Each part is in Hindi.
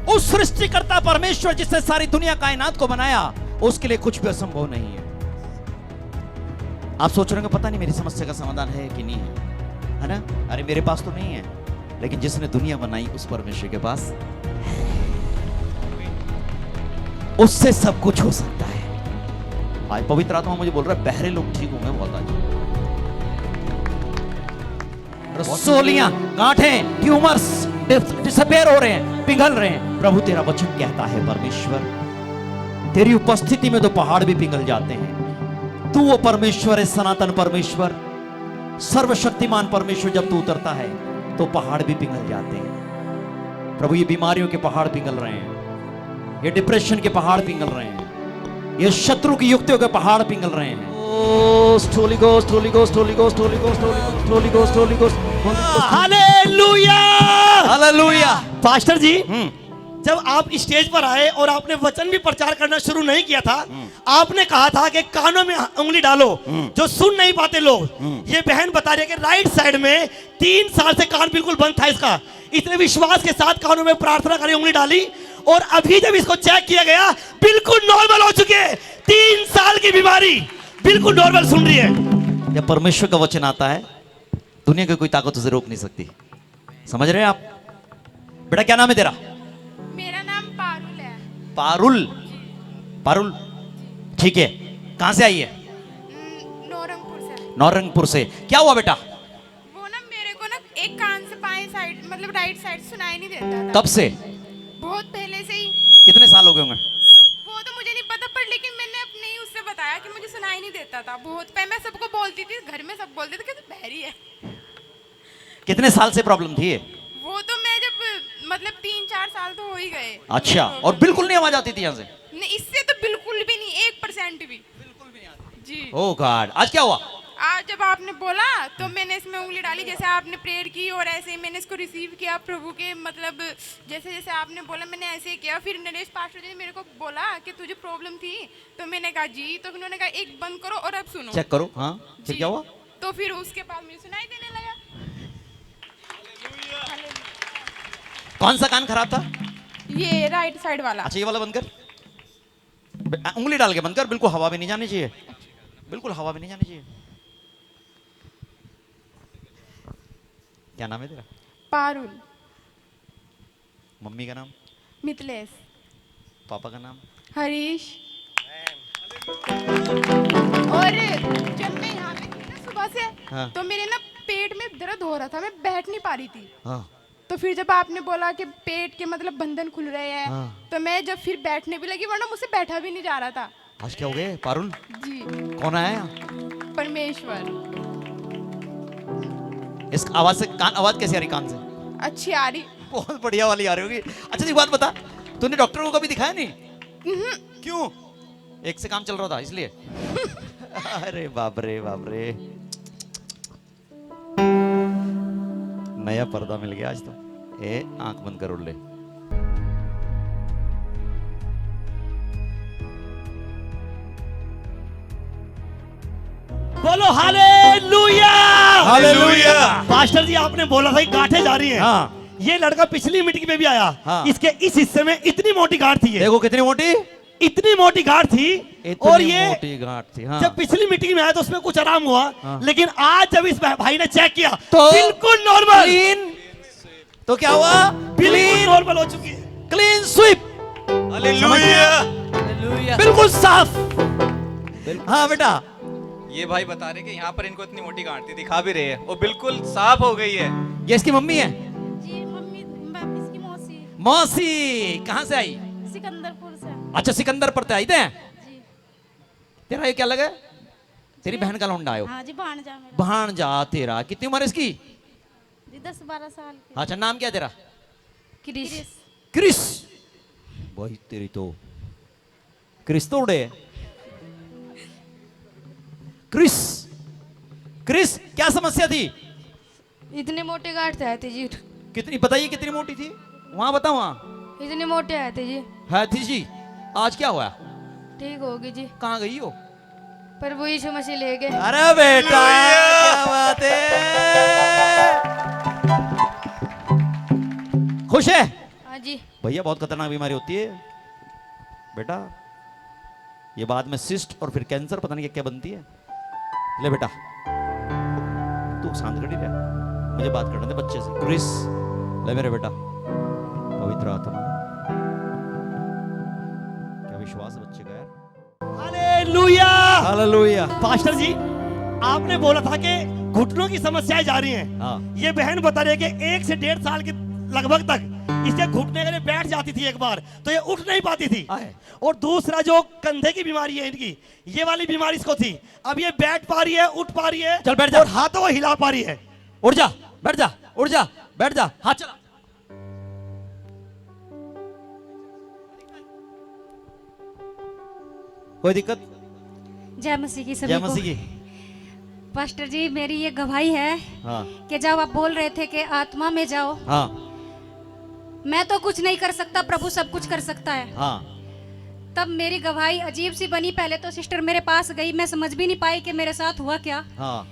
उस सृष्टिकर्ता परमेश्वर जिसने सारी दुनिया कायनात को बनाया, उसके लिए कुछ भी असंभव नहीं है। आप सोच रहे होंगे पता नहीं मेरी समस्या का समाधान है कि नहीं है ना? अरे मेरे पास तो नहीं है, लेकिन जिसने दुनिया बनाई उस परमेश्वर के पास, उससे सब कुछ हो सकता है। आज पवित्र आत्मा मुझे बोल रहा है बहरे लोग ठीक होंगे बहुत आज। रसोलियां, गांठें, ट्यूमर्स डिसअपीयर हो रहे हैं, पिघल रहे हैं। प्रभु तेरा वचन कहता है परमेश्वर, तेरी उपस्थिति में तो पहाड़ भी पिघल जाते हैं। तू वो परमेश्वर है, सनातन परमेश्वर, सर्वशक्तिमान परमेश्वर। जब तू उतरता है तो पहाड़ भी पिघल जाते हैं। प्रभु ये बीमारियों के पहाड़ पिघल रहे हैं, ये डिप्रेशन के पहाड़ पिघल रहे हैं, ये शत्रु की युक्तियों के पहाड़ पिघल रहे हैं। Holy Ghost, Holy Ghost, Holy Ghost, Holy Ghost, Holy Ghost, Holy Ghost. Hallelujah, hallelujah. Pastor ji, जब आप स्टेज पर आए और आपने वचन भी प्रचार करना शुरू नहीं किया था, आपने कहा था कि कानों में उंगली डालो जो सुन नहीं पाते लोग। ये बहन बता रही है कि राइट साइड में 3 साल से कान बिल्कुल बंद था इसका। इसने विश्वास के साथ कानों में प्रार्थना करी, उंगली डाली, और अभी जब इसको चेक किया गया बिल्कुल नॉर्मल हो चुके हैं। 3 साल की बीमारी बिल्कुल नॉर्मल सुन रही है। जब परमेश्वर का वचन आता है, दुनिया की कोई ताकत उसे रोक नहीं सकती। समझ रहे हैं आप? बेटा क्या नाम है तेरा? मेरा नाम पारुल है। पारुल, पारुल, ठीक है। कहां से आई है? नौरंगपुर से। नौरंगपुर से। क्या हुआ बेटा? वो ना मेरे को ना एक कान से बाएं साइड, मतलब राइट साइड सुनाई नहीं देता था। कब से? बहुत पहले से ही। कितने साल हो गए होंगे? वो तो मुझे नहीं पता, पर लेकिन मैंने अपने ही उससे बताया कि मुझे सुनाई नहीं देता था बहुत पहले। मैं सबको बोलती थी, घर में सब बोलते थे कि तू बहरी है। कितने साल से प्रॉब्लम थी ये? वो तो मैं जब मतलब 3-4 साल तो हो ही गए। अच्छा, और बिल्कुल नहीं आवाज आती थी यहाँ से? नहीं, इससे तो बिल्कुल भी नहीं, 1% भी बिल्कुल भी नहीं आती जी। ओह गॉड, आज क्या हुआ? आज जब आपने बोला तो मैंने इसमें उंगली डाली, जैसे आपने प्रेयर की, और ऐसे ही मैंने इसको रिसीव किया प्रभु के, मतलब जैसे जैसे आपने बोला मैंने ऐसे ही किया। फिर नरेश पास्टर जी ने मेरे को बोला कि तुझे प्रॉब्लम थी, तो मैंने कहा जी, तो उन्होंने कहा एक बंद करो और अब सुनो। चेक करो। हाँ, फिर क्या हुआ? तो फिर उसके बाद मुझे सुनाई देने लगा। कौन सा कान खराब था? ये राइट साइड वाला। अच्छा, ये वाला बंद कर, उंगली डाल के बंद कर। बिल्कुल हवा भी नहीं जानी चाहिए, बिल्कुल हवा भी नहीं जानी चाहिए। क्या नाम है तेरा? पारुल। मम्मी का नाम? मिथिलेश। पापा का नाम? हरीश। और जब मैं यहाँ पे थी ना सुबह से, हाँ। तो मेरे ना पेट में दर्द हो रहा था, मैं बैठ नहीं पा रही थी। हाँ। तो फिर जब आपने बोला कि पेट के मतलब बंधन खुल रहे हैं, हाँ। तो मैं जब फिर बैठने भी लगी, वरना मुझसे बैठा भी नहीं जा रहा था। आज क्या हो गए पारुल? जी। कौन आया? परमेश्वर। इस आवाज से कान, आवाज कैसी आ रही कान से? अच्छी आ रही। बहुत बढ़िया वाली आ रही होगी। अच्छा एक बात बता, तूने डॉक्टर को कभी दिखाया नहीं? क्यों? एक से काम चल रहा था इसलिए? अरे बाप रे बाप रे, नया पर्दा मिल गया आज तो। ए आंख बंद कर ले। बोलो हालेलुया, हालेलुया। पास्टर जी, आपने बोला था कि गांठें जा रही हैं। हाँ। ये लड़का पिछली मीटिंग में भी आया। हाँ। इसके इस हिस्से में इतनी मोटी गांठ थी, देखो कितनी मोटी, इतनी मोटी गांठ थी। इतनी और ये मोटी गांठ थी। हाँ। जब पिछली मीटिंग में आया तो उसमें कुछ आराम हुआ। हाँ। लेकिन आज जब इस भाई ने चेक किया तो बिल्कुल नॉर्मल, क्लीन। तो क्या हुआ? बिल्कुल नॉर्मल हो चुकी है। Clean sweep. हालेलुया। बिल्कुल साफ। हाँ बेटा, ये भाई बता रहे कि यहाँ पर इनको इतनी मोटी गांठ थी, दिखा भी रहे हैं, वो बिल्कुल साफ हो गई है। ये इसकी मम्मी है? जी, मम्मी इसकी मौसी। मौसी। कहाँ से आई? सिकंदरपुर से। अच्छा, सिकंदरपुर से आई थे। जी। तेरा ये क्या लगा? तेरी बहन का लौंडा आयो? हाँ जी, भांजा मेरा। भांजा तेरा। कितनी उम्र है इसकी? जी 10-12 साल की। अच्छा, नाम क्या तेरा? क्रिस। क्रिस। भाई तेरी तो क्रिस तोड़े। क्रिस, क्रिस क्या समस्या थी? इतने मोटे गांठ आए थे जी। कितनी बताइए, कितनी मोटी थी? वहां बताओ। वहां इतने मोटे आए थे जी। है थी जी। आज क्या हुआ? ठीक होगी जी। कहाँ गई हो? प्रभु यीशु मसीह ले गए। अरे बेटा क्या बात है, खुश है? हाँ जी। भैया बहुत खतरनाक बीमारी होती है बेटा, ये बाद में सिस्ट और फिर कैंसर, पता नहीं क्या क्या बनती है। ले बेटा तू शांत खड़ी रह, मुझे बात करने दे बच्चे से। क्रिस ले मेरे बेटा, पवित्र आत्मा, क्या विश्वास है बच्चे का यार। हालेलुया। हालेलुया। पास्टर जी, आपने बोला था कि घुटनों की समस्याएं जा रही हैं। हाँ। ये बहन बता रही है कि 1 से 1.5 साल के लगभग तक इसे घुटने के लिए बैठ जाती थी एक बार, तो ये उठ नहीं पाती थी। आए। और दूसरा जो कंधे की बीमारी है इनकी, ये वाली बीमारी इसको थी। अब ये बैठ पा रही है, उठ पा रही है, चल बैठ जा। और हाथों को हिला पा रही है। उठ जा, बैठ जा, उठ जा, बैठ जा, हाथ चला। कोई दिक्कत? जय मसीह की सभी जय को। मसीह की। पास्टर जी, मेरी ये गवाही है हाँ कि जब आप बोल रहे थे कि आत्मा में जाओ, हाँ मैं तो कुछ नहीं कर सकता, प्रभु सब कुछ कर सकता है। हाँ। तब मेरी गवाही अजीब सी बनी। पहले तो सिस्टर मेरे पास गई, मैं समझ भी नहीं पाई कि मेरे साथ हुआ क्या। हाँ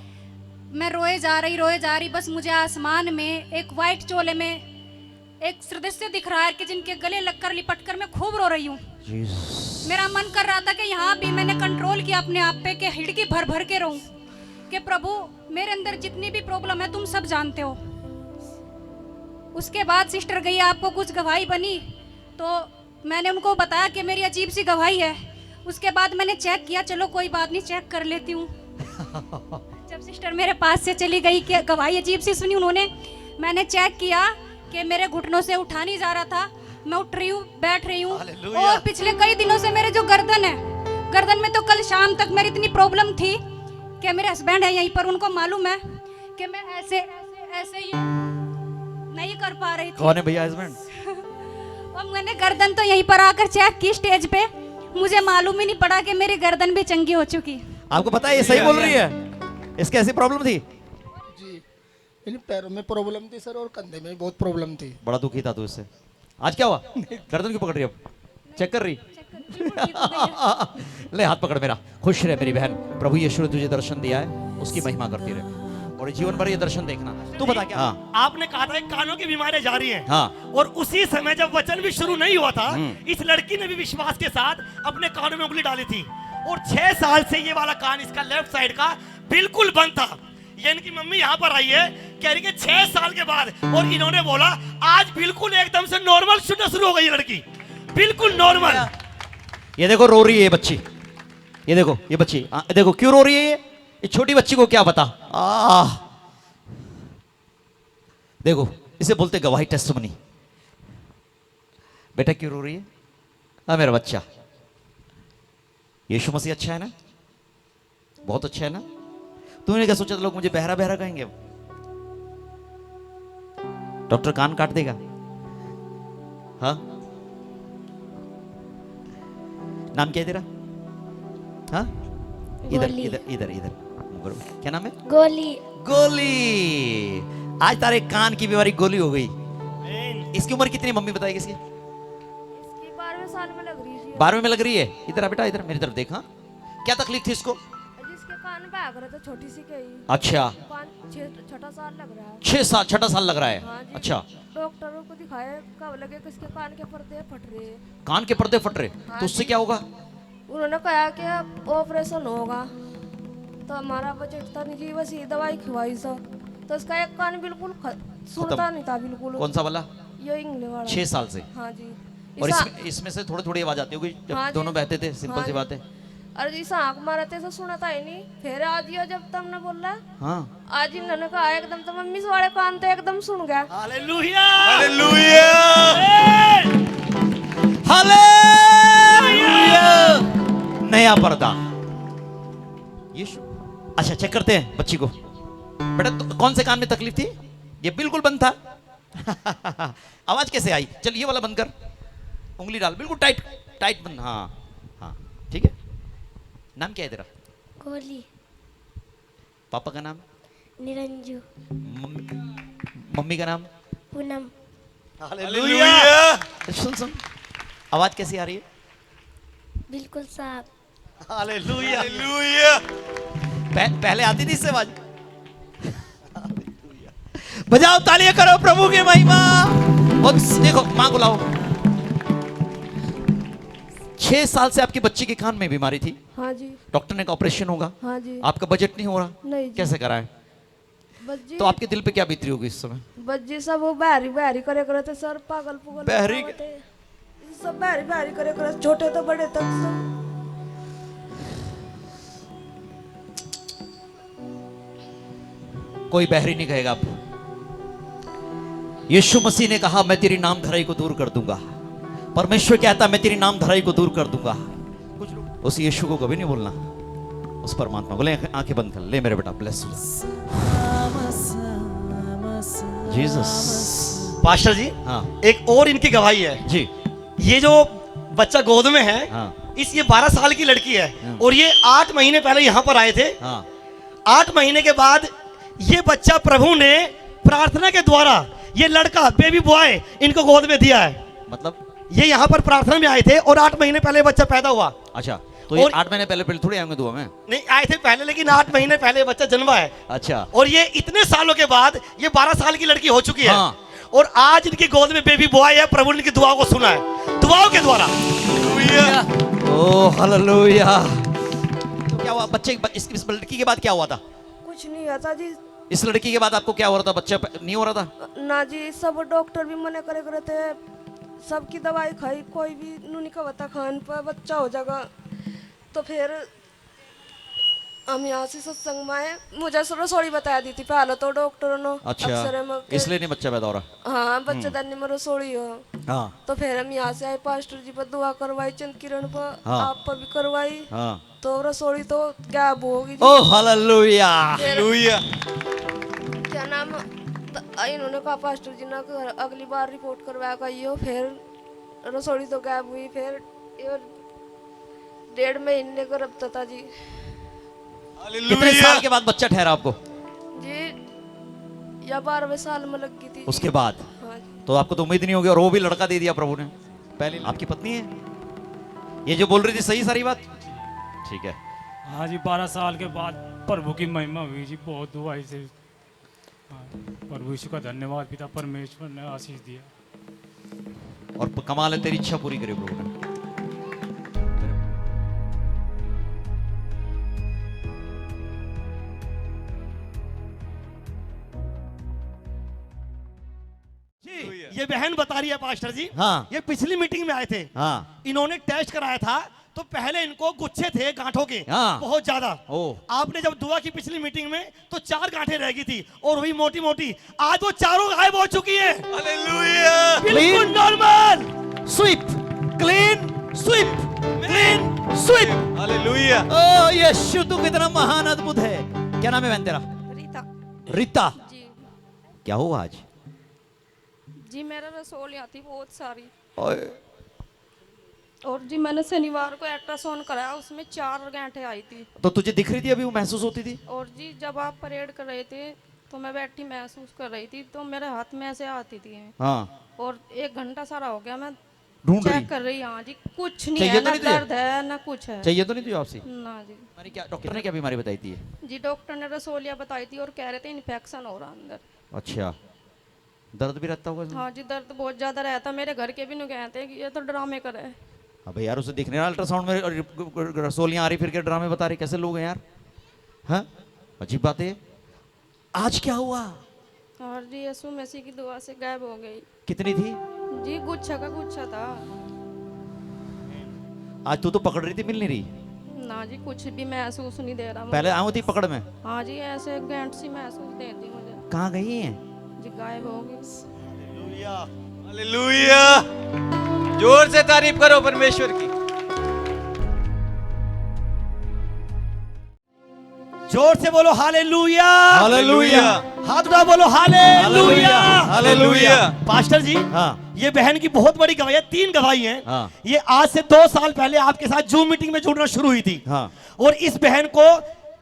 मैं रोए जा रही, बस मुझे आसमान में एक वाइट चोले में एक सदस्य दिख रहा है कि जिनके गले लगकर लिपट कर मैं खूब रो रही हूँ। मेरा मन कर रहा था कि यहाँ भी मैंने कंट्रोल किया अपने आप पे कि हिड़की भर भर के रहूं कि प्रभु मेरे अंदर जितनी भी प्रॉब्लम है तुम सब जानते हो। उसके बाद सिस्टर गई, आपको कुछ गवाही बनी, तो मैंने उनको बताया कि मेरी अजीब सी गवाही है। उसके बाद मैंने चेक किया, चलो कोई बात नहीं, चेक कर लेती हूँ। जब सिस्टर मेरे पास से चली गई कि गवाही अजीब सी सुनी उन्होंने, मैंने चेक किया कि मेरे घुटनों से उठा नहीं जा रहा था। मैं उठ रही हूँ, बैठ रही हूँ। और पिछले कई दिनों से मेरे जो गर्दन है, गर्दन में तो कल शाम तक मेरी इतनी प्रॉब्लम थी कि मेरे हस्बैंड है यहीं पर, उनको मालूम है कि मैं ऐसे ऐसे ऐसे ही नहीं कर पा रही थी। कौन है भैया हस्बैंड? और मैंने गर्दन तो यहीं पर आकर चेक की स्टेज पे, मुझे मालूम ही नहीं पड़ा कि मेरी गर्दन भी चंगी हो चुकी। आपको पता है ये सही बोल रही है? इसके ऐसी प्रॉब्लम थी? जी, इन पैरों में प्रॉब्लम थी सर, और कंधे में भी बहुत प्रॉब्लम थी। बड़ा दुखी था तू इससे। आज क्या हुआ? गर्दन क्यों पकड़ रही है अब? चेक कर रही? ले हाथ पकड़ मेरा। खुश रहे मेरी बहन, प्रभु यीशु ने तुझे दर्शन दिया है, उसकी महिमा करती रहे और जीवन भर ये दर्शन देखना। तू बता क्या? हाँ आपने कहा था कि कानों की बीमारियां जा रही हैं। हाँ। और उसी समय जब वचन भी शुरू नहीं हुआ था, इस लड़की ने भी विश्वास के साथ अपने कानों में उंगली डाली थी, और 6 साल से ये वाला कान इसका लेफ्ट साइड का बिल्कुल बंद था। ये इनकी मम्मी यहाँ पर आई है, कह रही है 6 साल के बाद, और इन्होंने बोला आज बिल्कुल एकदम से नॉर्मल सुनना शुरू हो गई लड़की, बिल्कुल नॉर्मल। ये देखो रो रही है ये बच्ची, ये देखो ये बच्ची, देखो क्यों रो रही है ये छोटी बच्ची को क्या पता। देखो इसे बोलते गवाही टेस्टिमनी। बेटा क्यों रो रही है? हाँ मेरा बच्चा, यीशु मसीह अच्छा है ना, बहुत अच्छा है ना। तूने क्या सोचा था लोग मुझे बहरा बहरा कहेंगे? डॉक्टर कान काट देगा? हाँ नाम क्या है तेरा? हाँ इधर गोली। इधर इधर इधर क्या नाम है? गोली। गोली। आज तारे कान की बीमारी गोली हो गई। इसकी उम्र कितनी मम्मी बताएगी इसकी? इसकी 12वें साल में लग रही थी। 12वें में लग रही है। इधर आ बेटा, इधर मेरी तरफ देखा। क्या तकलीफ थी इसको? जिसके कान पे आग रहा था, छोटी सी कही। अच्छा 6 साल लग रहा है। 6 साल लग रहा है। हाँ जी। अच्छा डॉक्टरों को दिखाया, कब लगे कि इसके कान के पर्दे फट रहे हैं। कान के पर्दे फट रहे, तो उससे क्या होगा? उन्होंने कहा कि ऑपरेशन होगा, तो हमारा बजट था नहीं जी, बस ये दवाई खिलाई सर, तो इसका एक कान बिल्कुल सुनता नहीं था बिल्कुल। कौन सा वाला? ये इंग्लिश वाला। 6 साल से। हाँ जी। और इसमें से थोड़ी थोड़ी आवाज आती होगी जब हाँ जी। दोनों बहते थे, सिंपल हाँ सी जी। बात है। अरे जी आँख मारा थे तो सुना था ही नहीं। फिर आज ये जब तुमने बोला, हाँ आज इन्होंने कहा एकदम, तो मम्मी से वाले कान तो एकदम सुन गया। हालेलुया। हालेलुया। नया पर्दा। यीशु। अच्छा चेक करते हैं बच्ची को। बेटा तो कौन से कान में तकलीफ थी? ये बिल्कुल बंद था। आवाज कैसे आई? चल ये वाला बंद कर, उंगली डाल, बिल्कुल टाइट टाइट बंद। हाँ हाँ ठीक है। नाम क्या है तेरा? गोली। पापा का नाम? निरंजू। मम्मी का नाम? पूनम। हालेलुया। सुन सुन आवाज कैसी आ रही है? बिल्कुल साफ। हालेलुया। पहले आती थी इससे आवाज? बजाओ तालियां करो प्रभु की महिमा। और देखो माँ को लाओ। 6 साल से आपकी बच्ची के कान में बीमारी थी, हाँ जी, डॉक्टर ने कहा ऑपरेशन होगा, हाँ जी। आपका बजट नहीं हो रहा, नहीं जी। कैसे कराए? बस जी, तो आपके दिल पे क्या बीत रही होगी इस समय? बस जी सब वो बहरी बहरी करे करते सर, पागल पुगल बहरी- होते। सब बहरी बहरी करे करते, छोटे तो बड़े तक सब। कोई बहरी नहीं कहेगा आप। यीशु मसीह ने कहा मैं तेरी नाम धराई को दूर कर दूंगा। परमेश्वर कहता मैं तेरी नाम धराई को दूर कर दूंगा। कुछ लोग उस यीशु को कभी नहीं बोलना, उस परमात्मा बोले आंखें बंद कर ले मेरे बेटा, ब्लेस जीसस। पास्टर जी, हाँ एक और इनकी गवाही है। जी, ये जो बच्चा गोद में है, हाँ ये 12 साल की लड़की है और ये 8 महीने पहले यहाँ पर आए थे। हाँ 8 महीने के बाद ये बच्चा प्रभु ने प्रार्थना के द्वारा, ये लड़का बेबी बॉय इनको गोद में दिया है। मतलब ये यहाँ पर प्रार्थना में आए थे और 8 महीने पहले बच्चा पैदा हुआ। अच्छा, तो ये और- 8 महीने पहले थोड़ी आएंगे दुआ में। नहीं आए थे पहले, लेकिन 8 महीने पहले बच्चा जन्मा है। अच्छा, और ये इतने सालों के बाद ये 12 साल की लड़की हो चुकी है। हाँ। और आज इनकी गोद में बेबी बॉय है। प्रभु ने इनकी दुआओं को सुना है, दुआओं के द्वारा। ओ हालेलुया। तो क्या हुआ बच्चे, इस लड़की के बाद क्या हुआ था? कुछ नहीं हुआ था जी। इस लड़की के बाद आपको क्या हो रहा था? बच्चा नहीं हो रहा था? ना जी, सब डॉक्टर भी मना करे करते, सबकी दवाई खाई, कोई भी नहीं का बता खान पर बच्चा हो जाएगा। तो फिर हम यहाँ से सत्संग में आए, मुझे रसोड़ी बता दी थी पहले तो डॉक्टरों ने। अच्छा, अक्सर हम- इसलिए नहीं बच्चा पैदा हो रहा। हाँ, बच्चेदानी में रसोड़ी हो। हाँ तो फिर हम यहाँ से आए, पास्टर जी पर दुआ करवाई, चंद किरण पर, हाँ। आप पर भी करवाई। हाँ। तो रसोड़ी तो क्या होगी ओ हालेलुया। क्या नाम, इन्होंने कहा पास्टर जी ने कि अगली बार रिपोर्ट करवाया कहियो। फिर रसोड़ी तो गायब हुई। फिर ये 1.5 महीने का रखता था जी। कितने साल के बाद बच्चा ठहरा आपको? जी या 12वें साल में लग गई थी जी। उसके बाद हाँ जी। तो आपको तो उम्मीद नहीं होगी, और वो भी लड़का दे दिया प्रभु ने। पहले आपकी पत्नी है ये जो बोल रही थी, सही सारी बात? ठीक है। हाँ जी, 12 साल के बाद प्रभु की महिमा हुई जी, बहुत दुआई से। हाँ, प्रभु यीशु का धन्यवाद, पिता परमेश्वर ने आशीष दिया। और कमाल है, तेरी इच्छा पूरी करे प्रभु ने। ये बहन बता रही है पास्टर जी, हाँ। ये पिछली मीटिंग में आए थे। हाँ इन्होंने टेस्ट कराया था, तो पहले इनको गुच्छे थे गांठों के, हाँ। बहुत ज्यादा। ओ। आपने जब दुआ की पिछली मीटिंग में, तो 4 गांठें रह गई थी और हुई मोटी मोटी। आज वो चारों गायब हो चुकी है। हालेलुया। बिल्कुल normal. Sweep, clean sweep, clean sweep. Hallelujah. ओ यीशु तू कितना महान अद्भुत है। क्या नाम है बहन तेरा? रीता रीता। जी। क्या हुआ आज? जी मेरा रसोलियाँ थी बहुत सारी, ओए, और जी मैंने शनिवार को अल्ट्रासाउंड कराया, उसमें 4 गांठें आई थी। तो तुझे दिख रही थी अभी, वो महसूस होती थी? और जी जब आप परेड कर रहे थे तो मैं बैठी महसूस कर रही थी, तो मेरे हाथ में ऐसे आती थी। हाँ। और 1 घंटा सारा हो गया मैं ढूंढ रही? चेक कर रही। हाँ जी, कुछ नहीं चाहिए है, तो ना नहीं तुझे? दर्द है ना कुछ है। चाहिए तो नहीं तुझे आपसे? ना जी। हमारी क्या डॉक्टर ने क्या बीमारी बताई थी? जी डॉक्टर ने रसोलियाँ बताई थी और कह रहे थे इन्फेक्शन हो रहा अंदर। अच्छा, दर्द भी रहता होगा इसमें? हाँ जी, दर्द बहुत ज्यादा रहता। मेरे घर के भी नहीं कहते हैं कि ये तो ड्रामे कर रहे हैं। अबे यार उसे दिख नहीं रहा अल्ट्रासाउंड में रसोलियाँ आ रही, फिर के ड्रामे बता रही, कैसे लोग हैं यार? हाँ, अजीब बात है। आज क्या हुआ? और जी यीशु मसीह की दुआ से गायब हो गई। कितनी थी? जी गुच्छा का गुच्छा था। आज तू तो पकड़ रही थी, मिल नहीं रही? ना जी, कुछ भी महसूस नहीं दे रहा मुझे। पहले आऊँ थी पकड़ में? हाँ जी, ऐसे गांठ सी महसूस देती मुझे। कहाँ गई हैं? जी गायब हो गई। हालेलुया। जोर से तारीफ करो परमेश्वर की। जोर से बोलो हालेलुया। हालेलुया। हाथ उठा बोलो हालेलुया। हालेलुया। पास्टर जी, हाँ। ये बहन की बहुत बड़ी गवाही है, 3 गवाही हैं। हाँ। ये आज से 2 साल पहले आपके साथ जूम मीटिंग में जुड़ना शुरू हुई थी। हाँ। और इस बहन को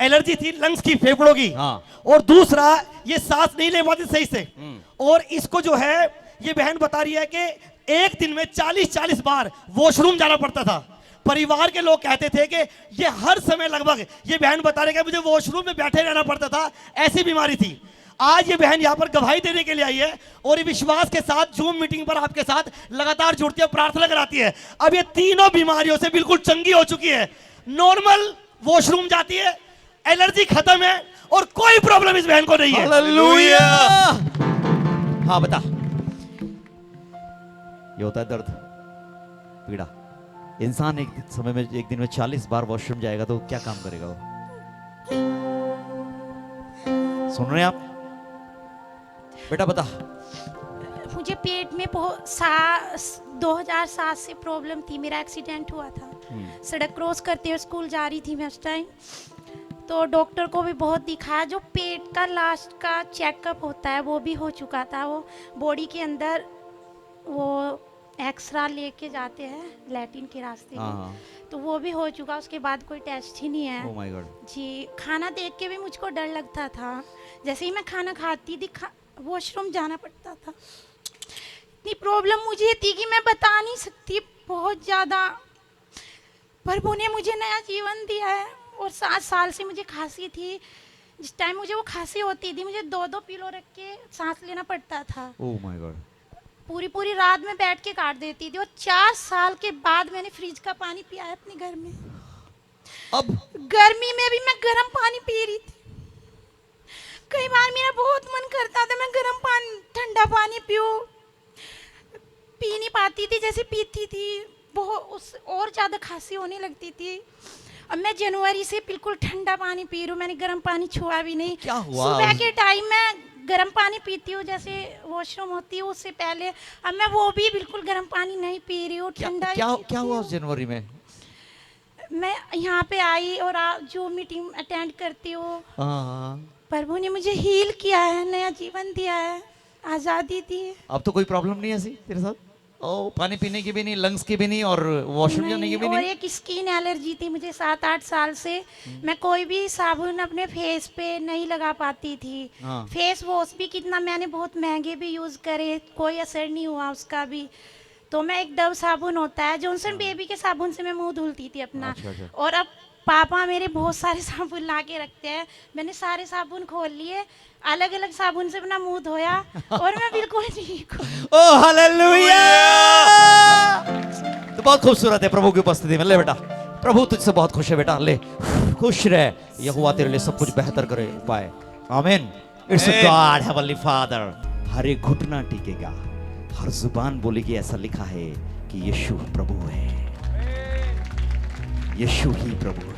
एलर्जी थी लंग्स की, फेफड़ों की। हाँ। और दूसरा, ये सांस नहीं ले पाती सही से। और इसको जो है, ये बहन बता रही है कि एक दिन में 40-40 बार वॉशरूम जाना पड़ता था। परिवार के लोग कहते थे कि ये हर समय लगभग, ये बहन बता रही है कि मुझे वॉशरूम में बैठे रहना पड़ता था, ऐसी बीमारी थी। आज ये बहन यहाँ पर गवाही देने के लिए आई है और ये विश्वास के साथ जूम मीटिंग पर आपके साथ लगातार जुड़ती है, प्रार्थना कराती है। अब ये तीनों बीमारियों से बिल्कुल चंगी हो चुकी है, नॉर्मल वॉशरूम जाती है, एलर्जी खत्म है और कोई प्रॉब्लम इस बहन को नहीं है। हालेलुया। हाँ बता, ये होता है दर्द, पीड़ा। इंसान एक समय में, एक दिन में 40 बार वॉशरूम जाएगा तो क्या काम करेगा वो? सुन रहे हैं आप? बेटा बता। मुझे पेट में बहुत 2007 से प्रॉब्लम थी। मेरा एक्सीडेंट हुआ था, सड़क क्रॉस करते हुए स्कूल जा रही थी मैं उस टाइम। तो डॉक्टर को भी बहुत दिखाया। जो पेट का लास्ट का चेकअप होता है वो भी हो चुका था। वो बॉडी के अंदर वो एक्सरा लेके जाते हैं लैट्रिन के रास्ते में, तो वो भी हो चुका। उसके बाद कोई टेस्ट ही नहीं है। Oh my God. जी, खाना देख के भी मुझको डर लगता था। जैसे ही मैं खाना खाती थी वॉशरूम जाना पड़ता था। इतनी प्रॉब्लम मुझे थी कि मैं बता नहीं सकती, बहुत ज़्यादा। प्रभु ने मुझे नया जीवन दिया है। और 7 साल से मुझे खांसी थी। जिस टाइम मुझे वो खांसी होती थी मुझे 2-2 पिलो रख के सांस लेना पड़ता था। Oh my God. पूरी रात में बैठ के काट देती थी। और 4 साल के बाद मैंने फ्रिज का पानी पिया है अपने घर में। अब गर्मी में भी मैं गर्म पानी पी रही थी। कई बार मेरा बहुत मन करता था मैं गर्म पानी, ठंडा पानी पीऊं, पी नहीं पाती थी। जैसे पीती थी बहुत और ज़्यादा खांसी होने लगती थी। अब मैं जनवरी से बिल्कुल ठंडा पानी पी रही हूँ, मैंने गर्म पानी छुआ भी नहीं। क्या हुआ? सुबह के टाइम मैं गर्म पानी पीती हूँ, जैसे वॉशरूम होती है उससे पहले। अब मैं वो भी बिल्कुल गर्म पानी नहीं पी रही हूँ, ठंडा ही पीती क्या हुआ हूँ। उस जनवरी में? मैं यहाँ पे आई और जो मीटिंग अटेंड करती हूँ, प्रभु ने मुझे हील किया है, नया जीवन दिया है, आज़ादी दी है। अब तो कोई प्रॉब्लम नहीं है ऐसी तेरे साथ? ओ, पानी पीने की भी नहीं, लंग्स की भी नहीं, और वॉशरूम जाने की भी और नहीं? एक स्किन एलर्जी थी मुझे 7-8 साल से। मैं कोई भी साबुन अपने फेस पे नहीं लगा पाती थी। हाँ। फेस वॉश भी कितना मैंने बहुत महंगे भी यूज़ करे, कोई असर नहीं हुआ उसका भी। तो मैं एक डव साबुन होता है, जॉनसन बेबी के साबुन से मैं मुंह धुलती थी अपना। अच्छा। और अब पापा मेरे बहुत सारे साबुन ला के रखते हैं। मैंने सारे साबुन खोल लिए, अलग अलग साबुन से अपना मुंह धोया और मैं बिल्कुल ठीक हूँ। ओ हालेलुया। तो बहुत खूबसूरत है प्रभु की उपस्थिति में। ले बेटा, प्रभु तुझसे बहुत खुश है बेटा, ले खुश रह। यहोवा तेरे लिए सब कुछ बेहतर करे पाए। Amen. It's God heavenly father. हर एक घुटना टिकेगा, हर जुबान बोलेगी ऐसा लिखा है कि यीशु प्रभु है, यीशु ही प्रभु है।